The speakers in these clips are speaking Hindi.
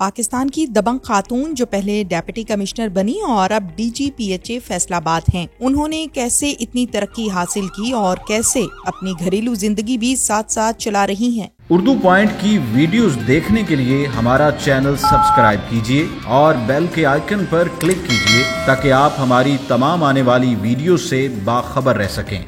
पाकिस्तान की दबंग खातून जो पहले डेप्यूटी कमिश्नर बनी और अब DGPHA फैसलाबाद हैं, उन्होंने कैसे इतनी तरक्की हासिल की और कैसे अपनी घरेलू जिंदगी भी साथ साथ चला रही हैं। उर्दू पॉइंट की वीडियोस देखने के लिए हमारा चैनल सब्सक्राइब कीजिए और बेल के आइकन पर क्लिक कीजिए ताकि आप हमारी तमाम आने वाली वीडियो से बाखबर रह सकें।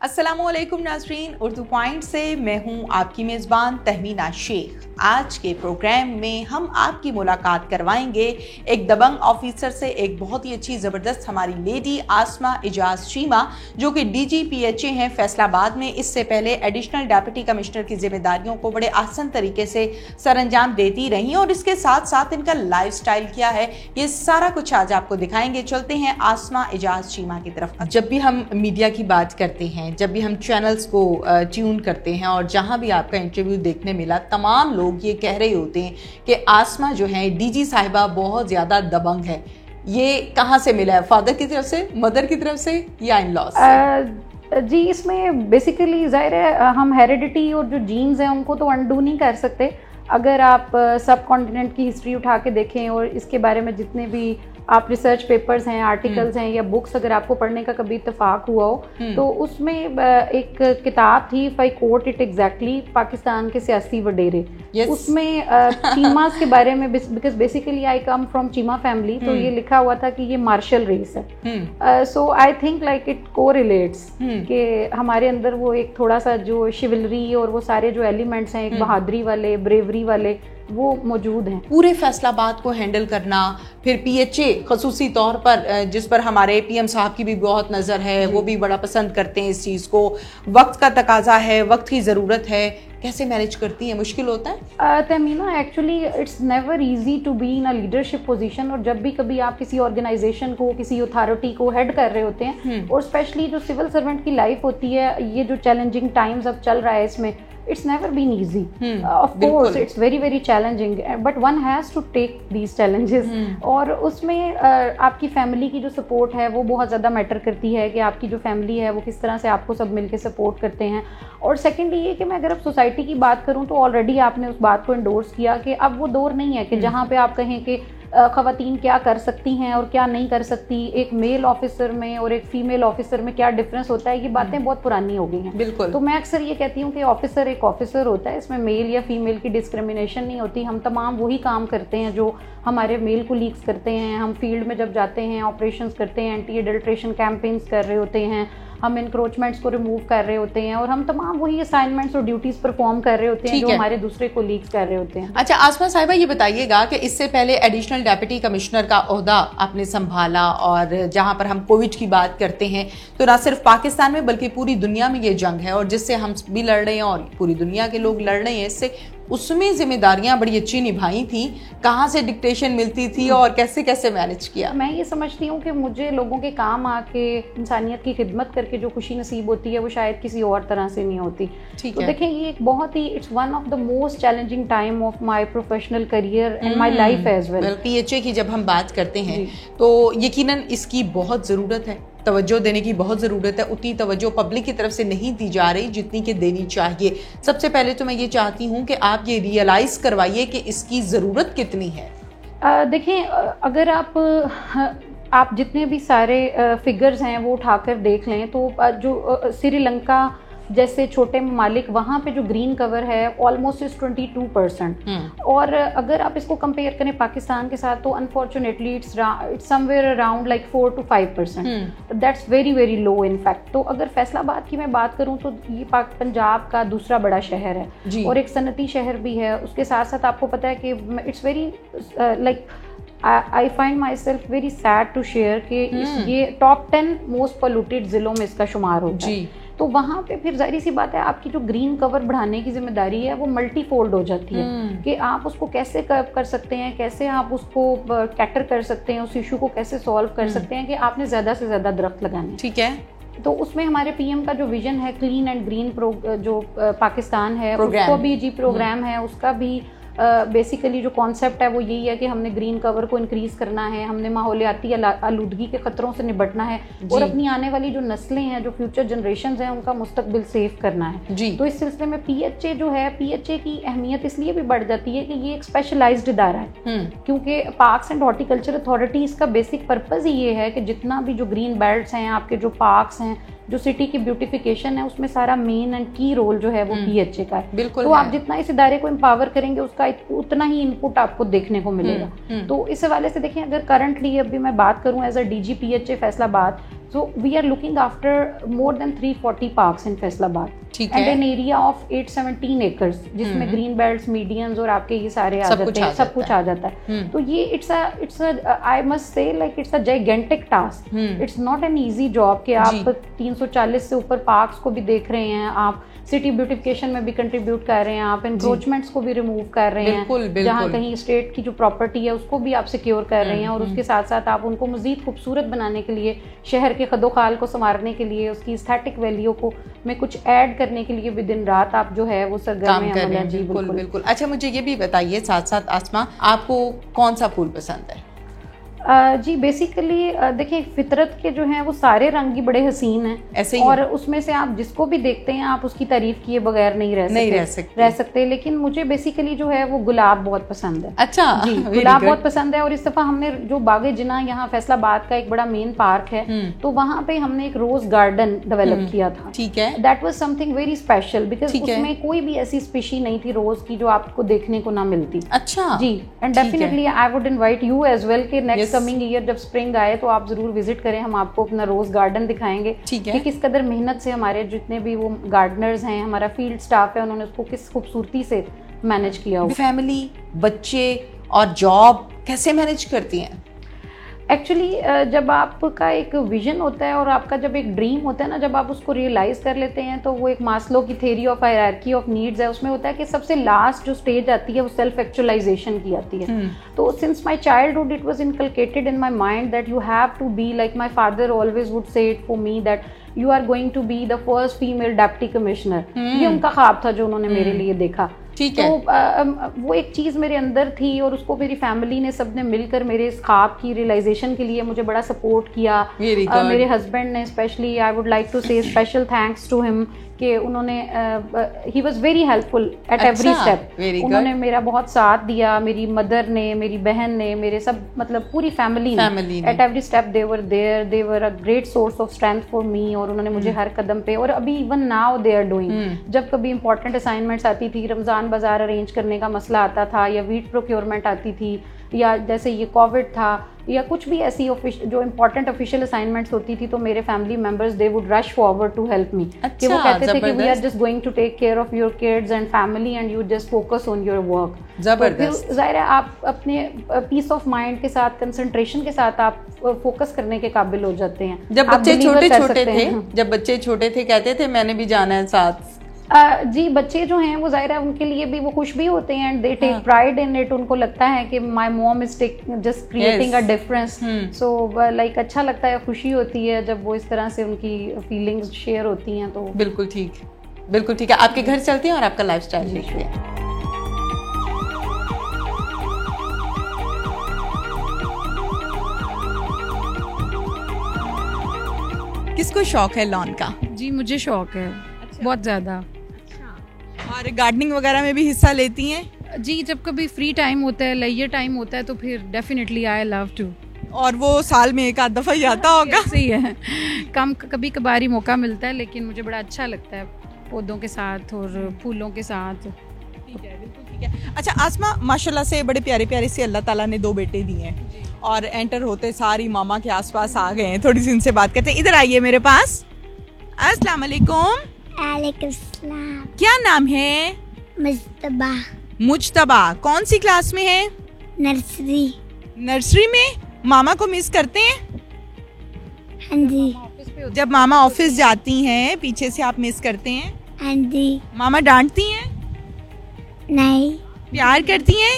अस्सलामुअलैकुम नाज़रीन, उर्दू पॉइंट से मैं हूं आपकी मेज़बान तहमीना शेख। आज के प्रोग्राम में हम आपकी मुलाकात करवाएंगे एक दबंग ऑफिसर से, एक बहुत ही अच्छी ज़बरदस्त हमारी लेडी आसमा इजाज़ चीमा जो कि DGPHA हैं फैसलाबाद में। इससे पहले एडिशनल डेप्यूटी कमिश्नर की जिम्मेदारियों को बड़े आसान तरीके से सरअंजाम देती रही और इसके साथ साथ इनका लाइफस्टाइल क्या है, ये सारा कुछ आज आपको दिखाएंगे। चलते हैं आसमा इजाज़ चीमा की तरफ। जब भी हम मीडिया की बात करते हैं, जब भी हम चैनल्स को ट्यून करते हैं और जहां भी आपका इंटरव्यू देखने मिला, तमाम लोग ये कह रहे होते हैं कि आसमा जो है DG साहिबा बहुत ज्यादा दबंग है। ये कहां से मिला है? फादर की तरफ से, मदर की तरफ से या इन लॉज से? जी, इसमें बेसिकली जाहिर है हम हेरिडिटी और जो जीन्स हैं उनको तो अनडू नहीं कर सकते। अगर आप सब कॉन्टिनेंट की हिस्ट्री उठा के देखें और इसके बारे में जितने भी आप रिसर्च पेपर्स हैं, आर्टिकल्स हैं या बुक्स अगर आपको पढ़ने का कभी इत्तेफाक हुआ हो, तो उसमें एक किताब थी, if I quote it exactly, Pakistan के सियासी वडेरे। उसमें चीमास के बारे में, because basically I come from Cheema family, तो ये लिखा हुआ था कि ये मार्शल रेस है। So I think like it correlates कि हमारे अंदर वो एक थोड़ा सा जो शिवलरी और वो सारे जो एलिमेंट्स हैं, एक बहादुरी वाले, ब्रेवरी वाले, वो मौजूद हैं। पूरे फैसलाबाद को हैंडल करना, फिर PHA खसूसी तौर पर, जिस पर हमारे PM साहब की भी बहुत नज़र है, वो भी बड़ा पसंद करते हैं इस चीज़ को। वक्त का तकाजा है, वक्त की ज़रूरत है, कैसे मैनेज करती है? मुश्किल होता है? Tamina, actually it's never easy to be in a leadership position. और जब भी कभी आप किसी ऑर्गेनाइजेशन को, किसी अथॉरिटी को हेड कर रहे होते हैं, और स्पेशली जो सिविल सर्वेंट की लाइफ होती है, ये जो चैलेंजिंग टाइम्स अब चल रहा है, इसमें it's never been easy. Of course it's very very challenging, but one has to take these challenges. और उसमें आपकी फैमिली की जो सपोर्ट है वो बहुत ज़्यादा मैटर करती है कि आपकी जो फैमिली है वो किस तरह से आपको सब मिलके सपोर्ट करते हैं। और सेकेंडली ये कि मैं अगर अब सोसाइटी की बात करूँ तो ऑलरेडी आपने उस बात को एंडोर्स किया कि अब वो दौर नहीं है कि जहाँ पे आप कहें कि ख़वातीन क्या कर सकती हैं और क्या नहीं कर सकती, एक मेल ऑफिसर में और एक फीमेल ऑफिसर में क्या डिफरेंस होता है, ये बातें बहुत पुरानी हो गई हैं। बिल्कुल। तो मैं अक्सर ये कहती हूँ कि ऑफिसर एक ऑफिसर होता है, इसमें मेल या फीमेल की डिस्क्रिमिनेशन नहीं होती। हम तमाम वही काम करते हैं जो हमारे मेल कोलीग्स करते हैं। हम फील्ड में जब जाते हैं, ऑपरेशंस करते हैं, एंटी एडल्ट्रेशन कैंपेन्स कर रहे होते हैं, हम इंक्रोचमेंट्स को रिमूव कर रहे होते हैं, और हम तमाम वही असाइनमेंट्स और ड्यूटीज परफॉर्म कर रहे होते हैं जो हमारे दूसरे कोलीग्स कर रहे होते हैं। अच्छा आसमा साहिबा, ये बताइएगा कि इससे पहले एडिशनल डेप्यूटी कमिश्नर का ओहदा आपने संभाला, और जहां पर हम कोविड की बात करते हैं तो ना सिर्फ पाकिस्तान में बल्कि पूरी दुनिया में ये जंग है और जिससे हम भी लड़ रहे हैं और पूरी दुनिया के लोग लड़ रहे हैं इससे, उसमें जिम्मेदारियां बड़ी अच्छी निभाई थी। कहाँ से डिक्टेशन मिलती थी और कैसे कैसे मैनेज किया? मैं ये समझती हूँ कि मुझे लोगों के काम आके इंसानियत की खिदमत करके जो खुशी नसीब होती है वो शायद किसी और तरह से नहीं होती। ठीक है। तो देखें, ये एक बहुत ही, it's one of the most challenging time of my professional career and my life as well. PHA की जब हम बात करते हैं तो यकीनन इसकी बहुत ज़रूरत है, तवज्जो देने की बहुत ज़रूरत है। उतनी तवज्जो पब्लिक की तरफ से नहीं दी जा रही जितनी कि देनी चाहिए। सबसे पहले तो मैं ये चाहती हूँ कि आप ये रियलाइज़ करवाइए कि इसकी ज़रूरत कितनी है। देखें, अगर आप जितने भी सारे फिगर्स हैं वो उठाकर देख लें तो जो श्रीलंका जैसे छोटे ममालिक, वहाँ पे जो ग्रीन कवर है ऑलमोस्ट इज 22%। और अगर आप इसको कंपेयर करें पाकिस्तान के साथ तो unfortunately it's somewhere around like 4 to 5%। That's very very low in fact. तो अगर फैसलाबाद की मैं बात करूँ तो ये पंजाब का दूसरा बड़ा शहर है और एक सनती शहर भी है। उसके साथ साथ आपको पता है कि it's very like I find myself very sad to share कि ये टॉप 10 मोस्ट पोल्यूटेड जिलों में इसका शुमार होता है। तो वहाँ पे फिर जाहिर सी बात है आपकी जो ग्रीन कवर बढ़ाने की जिम्मेदारी है वो मल्टीफोल्ड हो जाती है कि आप उसको कैसे कर सकते हैं, कैसे आप उसको कैटर कर सकते हैं, उस इशू को कैसे सॉल्व कर सकते हैं कि आपने ज़्यादा से ज़्यादा दरख्त लगाने। ठीक है। तो उसमें हमारे PM का जो विजन है क्लीन एंड ग्रीन जो पाकिस्तान है उसको भी प्रोग्राम है, उसका भी बेसिकली जो कॉन्सेप्ट है वो यही है कि हमने ग्रीन कवर को इंक्रीज करना है, हमने माहौलियाती आलूदगी के खतरों से निपटना है और अपनी आने वाली जो नस्लें हैं, जो फ्यूचर जनरेशंस हैं, उनका मुस्तकबिल सेव करना है जी। तो इस सिलसिले में PHA जो है, PHA की अहमियत इसलिए भी बढ़ जाती है कि ये एक स्पेशलाइज्ड इदारा है, क्योंकि पार्क्स एंड हॉर्टिकल्चर अथॉरिटी, इसका बेसिक पर्पस ही ये है कि जितना भी जो ग्रीन बेल्ट्स हैं, आपके जो पार्क्स हैं, जो सिटी की ब्यूटिफिकेशन है, उसमें सारा मेन एंड की रोल जो है वो PHA का है। बिल्कुल। तो आप जितना इस इदारे को एम्पावर करेंगे, उसका उतना ही इनपुट आपको देखने को मिलेगा। तो इस हवाले से देखें, अगर करंटली अभी मैं बात करूं as a DG PHA Faisalabad, so we are looking after more than 340 parks in Faisalabad, and an area of 817 acres, जिसमें ग्रीन बेल्ट्स, मीडियंस और आपके ये सारे आ जाते हैं, सब कुछ आ जाता है। तो ये it's I must say like it's a gigantic task, it's not an easy job कि आप 340 से ऊपर पार्क्स को भी देख रहे हैं, आप सिटी ब्यूटिफिकेशन में भी कंट्रीब्यूट कर रहे हैं, आप एनक्रोचमेंट्स को भी रिमूव कर रहे हैं, जहाँ कहीं स्टेट की जो प्रॉपर्टी है उसको भी आप सिक्योर कर रहे हैं, और उसके साथ साथ आप उनको मजीद खूबसूरत बनाने के लिए, शहर के खदोखाल को संवारने के लिए, उसकी एस्थेटिक वैल्यू को में कुछ ऐड करने के लिए भी दिन रात आप जो है वो सरगर्म अमल है। जी बिल्कुल। अच्छा, मुझे ये भी बताइए साथ साथ आसमा, आपको कौन सा फूल पसंद है? जी बेसिकली देखिए, फितरत के जो हैं वो सारे रंग ही बड़े हसीन हैं ऐसे ही, और उसमें से आप जिसको भी देखते हैं आप उसकी तारीफ किए बगैर नहीं रह सकते। लेकिन मुझे बेसिकली जो है वो गुलाब बहुत पसंद है। अच्छा जी, गुलाब बहुत पसंद है। और इस दफा हमने जो बागे जिना यहाँ फैसलाबाद का एक बड़ा मेन पार्क है, तो वहाँ पे हमने एक रोज गार्डन डेवलप किया था। ठीक है। That was something very special, because उसमें कोई भी ऐसी स्पीशी नहीं थी रोज की जो आपको देखने को ना मिलती। अच्छा जी। And definitely I would invite you as well कि नेक्स्ट कमिंग ईयर जब स्प्रिंग आए तो आप जरूर विजिट करें, हम आपको अपना रोज गार्डन दिखाएंगे कि किस कदर मेहनत से हमारे जितने भी वो गार्डनर्स हैं, हमारा फील्ड स्टाफ है, उन्होंने उसको किस खूबसूरती से मैनेज किया हो। फैमिली, बच्चे और जॉब कैसे मैनेज करती हैं? एक्चुअली जब आपका एक विजन होता है और आपका जब एक ड्रीम होता है ना, जब आप उसको रियलाइज कर लेते हैं, तो वो एक मास्लो की theory of hierarchy of needs है, उसमें होता है कि सबसे लास्ट जो स्टेज आती है वो सेल्फ एक्चुअलाइजेशन की आती है। तो since my childhood it was inculcated in my mind that you have to be like my father always would say it for me that you are going to be the first female deputy commissioner. ये उनका ख्वाब था जो उन्होंने मेरे लिए देखा। ठीक है। तो वो एक चीज़ मेरे अंदर थी और उसको मेरी फैमिली ने सबने मिलकर मेरे इस ख्वाब की रियलाइजेशन के लिए मुझे बड़ा सपोर्ट किया। मेरे हस्बैंड ने specially, I would like to say special thanks to him कि उन्होंने he was very helpful at every step. उन्होंने मेरा बहुत साथ दिया, मेरी मदर ने, मेरी बहन ने, मेरे सब मतलब पूरी फैमिली ने at every step they were there, they were a great source of strength for me. और उन्होंने मुझे हर कदम पे, और अभी even now they are doing, जब कभी इंपॉर्टेंट असाइनमेंट्स आती थी, रमज़ान बाजार अरेंज करने का मसला आता था, या वीट प्रोक्योरमेंट आती थी, या जैसे ये कोविड था, या कुछ भी ऐसी जो इम्पोर्टेंट ऑफिशियल असाइनमेंट्स होती थी, तो मेरे family members they would rush forward to help me. कि वो कहते थे कि we are just going to take care of your kids and family and you just focus on your work. जबरदस्त। जाहिर है आप अपने पीस ऑफ माइंड के साथ, कंसंट्रेशन के साथ आप फोकस करने के काबिल हो जाते हैं। जब बच्चे छोटे छोटे थे कहते थे मैंने भी जाना है साथ। जी, बच्चे जो हैं वो जाहिर है उनके लिए भी वो खुश भी होते हैं and they take pride in it. उनको लगता है कि my mom is just creating a difference. So like अच्छा लगता है, खुशी होती है जब वो इस तरह से उनकी फीलिंग्स शेयर होती हैं। तो बिल्कुल ठीक, बिल्कुल ठीक है। आपके घर चलते हैं और आपका लाइफस्टाइल देखते हैं। किसको शौक है लॉन का? जी मुझे शौक है। अच्छा। बहुत ज़्यादा। और गार्डनिंग वगैरह में भी हिस्सा लेती हैं? जी, जब कभी फ्री टाइम होता है, लेजर टाइम होता है, तो फिर डेफिनेटली आई लव टू। और वो साल में एक आध दफ़ा ही आता होगा? सही है, कम कभी कभार मौका मिलता है, लेकिन मुझे बड़ा अच्छा लगता है पौधों के साथ और फूलों के साथ। ठीक है, बिल्कुल ठीक है। अच्छा आसमा, माशाल्लाह से बड़े प्यारे प्यारे से अल्लाह ताला ने 2 बेटे दिए हैं, और एंटर होते सारी मामा के आसपास आ गए हैं। थोड़ी सी इनसे बात करते हैं। इधर आइए मेरे पास। अस्सलाम वालेकुम। वालेकुम सलाम। क्या नाम है? मुज्तबा। मुज्तबा कौन सी क्लास में है? नर्सरी। नर्सरी में। मामा को मिस करते हैं? हाँ जी। जब मामा ऑफिस जाती हैं पीछे से आप मिस करते हैं? हाँ जी। मामा डांटती हैं? नहीं। प्यार करती हैं?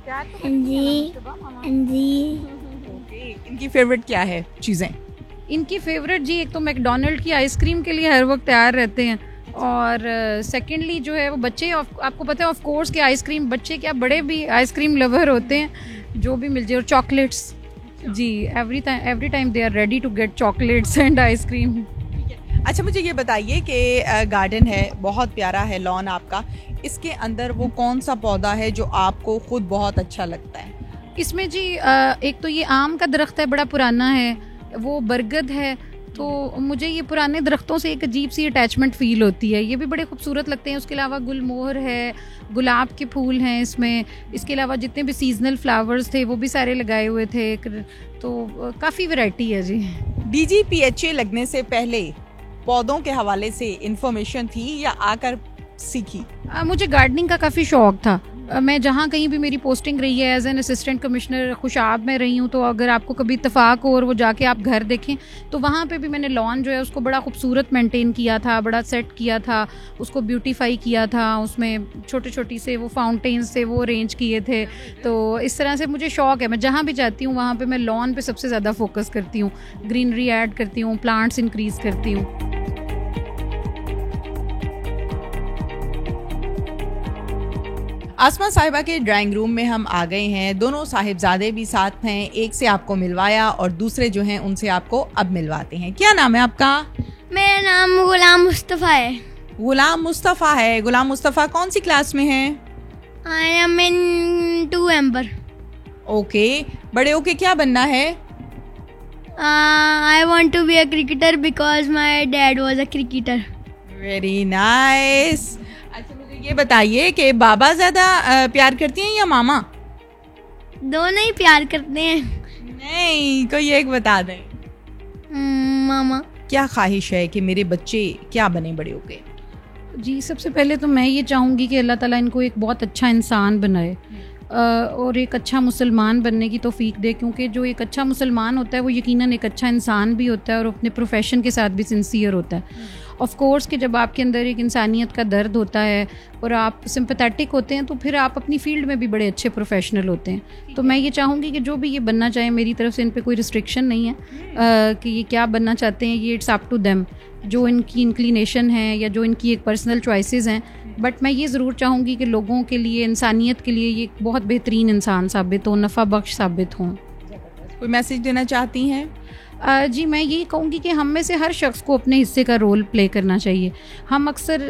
हाँ जी। हाँ जी। इनकी फेवरेट क्या है चीजें? इनकी फेवरेट जी, एक तो मैकडोनल्ड की आइसक्रीम के लिए हर वक्त तैयार रहते हैं, और सेकेंडली जो है वो बच्चे आपको पता है ऑफ कोर्स कि आइसक्रीम, बच्चे क्या बड़े भी आइसक्रीम लवर होते हैं, जो भी मिल जाए। और चॉकलेट्स, जी, every time they are ready to get chocolates and ice cream. अच्छा, मुझे ये बताइए कि गार्डन है, बहुत प्यारा है लॉन आपका, इसके अंदर वो कौन सा पौधा है जो आपको खुद बहुत अच्छा लगता है? इसमें जी एक तो ये आम का दरख्त है, बड़ा पुराना है, वो बरगद है, तो मुझे ये पुराने दरख्तों से एक अजीब सी अटैचमेंट फ़ील होती है, ये भी बड़े खूबसूरत लगते हैं। उसके अलावा गुलमोहर है, गुलाब के फूल हैं इसमें, इसके अलावा जितने भी सीजनल फ्लावर्स थे वो भी सारे लगाए हुए थे, तो काफ़ी वैरायटी है जी। DGPHA लगने से पहले पौधों के हवाले से इंफॉर्मेशन थी या आकर सीखी? मुझे गार्डनिंग का काफ़ी शौक़ था। मैं जहाँ कहीं भी मेरी पोस्टिंग रही है as an assistant commissioner Khushab में रही हूँ, तो अगर आपको कभी इत्तेफाक हो और वो जाके आप घर देखें तो वहाँ पे भी मैंने लॉन जो है उसको बड़ा खूबसूरत मेंटेन किया था, बड़ा सेट किया था, उसको ब्यूटीफाई किया था, उसमें छोटे छोटी से वो फाउंटेन्स से वो अरेंज किए थे। तो इस तरह से मुझे शौक़ है, मैं जहाँ भी जाती हूँ वहाँ पर मैं लॉन पर सबसे ज़्यादा फोकस करती हूँ, ग्रीनरी ऐड करती हूँ, प्लांट्स इंक्रीज़ करती हूँ। आसमा साहिबा के ड्राइंग रूम में हम आ गए हैं, दोनों साहिबजादे भी साथ हैं, एक से आपको मिलवाया और दूसरे जो हैं उनसे आपको अब मिलवाते हैं। क्या नाम है आपका? मेरा नाम गुलाम मुस्तफ़ा है। गुलाम मुस्तफ़ा है। गुलाम मुस्तफ़ा कौन सी क्लास में है? I am in 2 amber. Okay, बड़े होके क्या बनना है? I want to be a cricketer because my dad was a cricketer. Very nice. अच्छा, मुझे ये बताइए कि बाबा ज़्यादा प्यार करती हैं या मामा? दोनों ही प्यार करते हैं। नहीं, कोई एक बता दें। मामा। क्या ख्वाहिश है कि मेरे बच्चे क्या बने बड़े होके? जी, सबसे पहले तो मैं ये चाहूँगी कि अल्लाह ताला इनको एक बहुत अच्छा इंसान बनाए और एक अच्छा मुसलमान बनने की तौफीक दे, क्योंकि जो एक अच्छा मुसलमान होता है वो यकीनन एक अच्छा इंसान भी होता है और अपने प्रोफेशन के साथ भी सिंसियर होता है। ऑफ कोर्स कि जब आपके अंदर एक इंसानियत का दर्द होता है और आप सिंपैथेटिक होते हैं तो फिर आप अपनी फील्ड में भी बड़े अच्छे प्रोफेशनल होते हैं। तो मैं ये चाहूँगी कि जो भी ये बनना चाहे, मेरी तरफ से इन पे कोई रिस्ट्रिक्शन नहीं है कि ये क्या बनना चाहते हैं, ये इट्स अप टू देम, जो इनकी इंक्लिनेशन है या जो इनकी एक पर्सनल चॉइसेस हैं। बट मैं ये ज़रूर चाहूँगी कि लोगों के लिए, इंसानियत के लिए ये बहुत बेहतरीन इंसान साबित हो, नफ़ा बख्श साबित हों। कोई मैसेज देना चाहती हैं? जी, मैं यही कहूँगी कि हम में से हर शख्स को अपने हिस्से का रोल प्ले करना चाहिए। हम अक्सर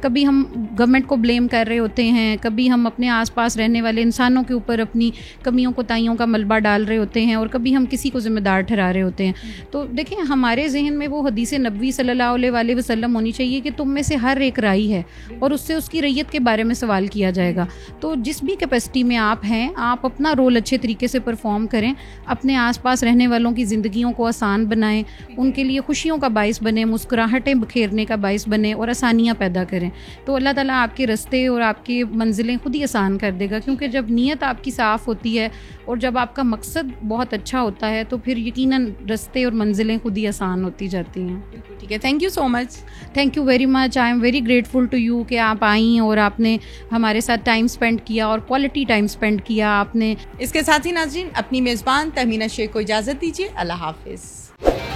कभी हम गवर्नमेंट को ब्लेम कर रहे होते हैं, कभी हम अपने आसपास रहने वाले इंसानों के ऊपर अपनी कमियों कोताहियों का मलबा डाल रहे होते हैं और कभी हम किसी को ज़िम्मेदार ठहरा रहे होते हैं। तो देखें, हमारे जहन में वो हदीस नबवी सल्लल्लाहु अलैहि वसल्लम होनी चाहिए कि तुम में से हर एक राई है और उससे उसकी रैयत के बारे में सवाल किया जाएगा। तो जिस भी कैपेसिटी में आप हैं, आप अपना रोल अच्छे तरीके से परफॉर्म करें, अपने आसपास रहने वालों की ज़िंदगियों को आसान बनाएं, उनके लिए खुशियों का बाइस बने, मुस्कुराहटें बखेरने का बाइस बने और आसानियां पैदा करें। तो अल्लाह ताला आपके रास्ते और आपकी मंजिलें खुद ही आसान कर देगा, क्योंकि जब नीयत आपकी साफ़ होती है और जब आपका मकसद बहुत अच्छा होता है तो फिर यकीनन रास्ते और मंजिलें खुद ही आसान होती जाती हैं। ठीक है, thank you so much. Thank you very much. I am very grateful to you कि आप आई और आपने हमारे साथ टाइम स्पेंड किया और क्वालिटी टाइम स्पेंड किया आपने। इसके साथ ही नाज़रीन, अपनी मेज़बान तहमीना शेख को इजाज़त दीजिए। अल्लाह हाफिज़।